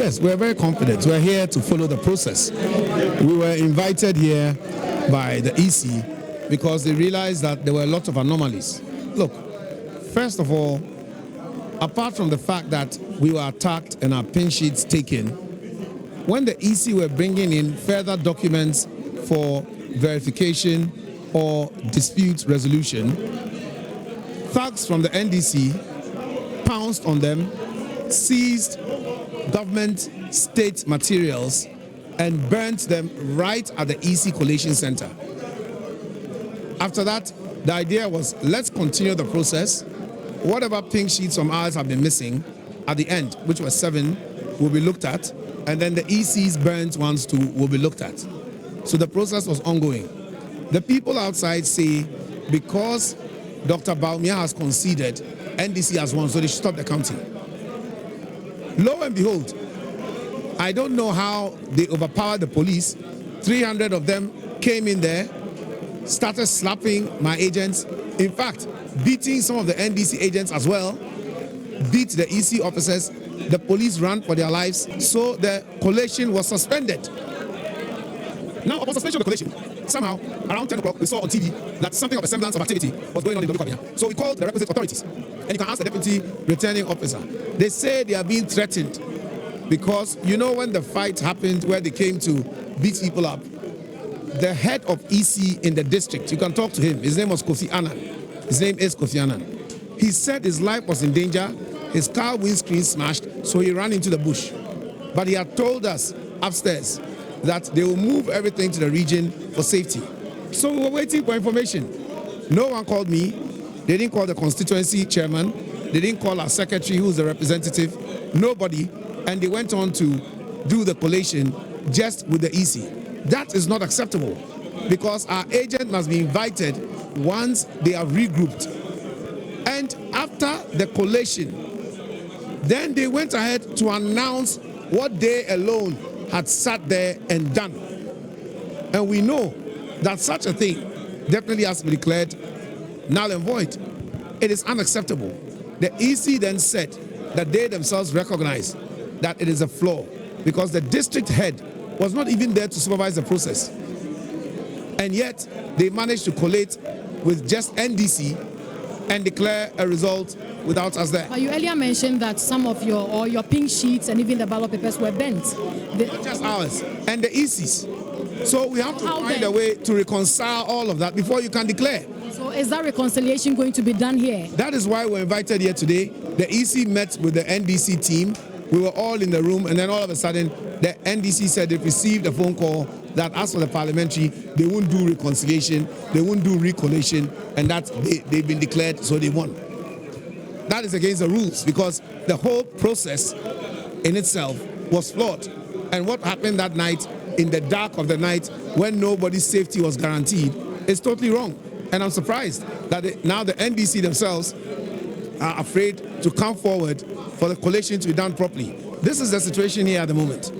Yes, we're very confident. We're here to follow the process. We were invited here by the EC because they realized that there were a lot of anomalies. Look, first of all, apart from the fact that we were attacked and our pin sheets taken, when the EC were bringing in further documents for verification or dispute resolution, thugs from the NDC pounced on them, seized government state materials and burnt them right at the EC collation center. After that, the idea was, let's continue the process. Whatever pink sheets from ours have been missing at the end, which was 7, will be looked at, and then the EC's burnt ones too will be looked at. So the process was ongoing. The people outside say because Dr. Kwabenya has conceded, NDC has won, so they should stop the counting. Lo and behold, I don't know how they overpowered the police. 300 of them came in there, started slapping my agents. In fact, beating some of the NDC agents as well, beat the EC officers. The police ran for their lives, so the collation was suspended. Now, upon suspension of the collation, somehow, around 10 o'clock, we saw on TV that something of a semblance of activity was going on in Dome Kwabenya. So we called the requisite authorities, and you can ask the deputy returning officer. They say they are being threatened because, you know, when the fight happened where they came to beat people up, the head of EC in the district, you can talk to him, his name was Kofi Annan. His name is Kofi Annan. He said his life was in danger, his car windscreen smashed, so he ran into the bush. But he had told us upstairs that they will move everything to the region for safety. So we were waiting for information. No one called me. They didn't call the constituency chairman. They didn't call our secretary, who's the representative. Nobody. And they went on to do the collation just with the EC. That is not acceptable because our agent must be invited once they are regrouped. And after the collation, then they went ahead to announce what they alone had sat there and done. And we know that such a thing definitely has to be declared null and void. It is unacceptable. The EC then said that they themselves recognize that it is a flaw because the district head was not even there to supervise the process. And yet they managed to collate with just NDC and declare a result without us there. You earlier mentioned that some of your pink sheets and even the ballot papers were bent. Not just ours, and the EC's. So we have to find a way to reconcile all of that before you can declare. So is that reconciliation going to be done here? That is why we're invited here today. The EC met with the NDC team. We were all in the room, and then all of a sudden, the NDC said they received a phone call that as for the parliamentary, they won't do reconciliation, they won't do recollation, and that they've been declared, so they won. That is against the rules because the whole process in itself was flawed. And what happened that night, in the dark of the night, when nobody's safety was guaranteed, is totally wrong. And I'm surprised that now the NDC themselves are afraid to come forward for the collation to be done properly. This is the situation here at the moment.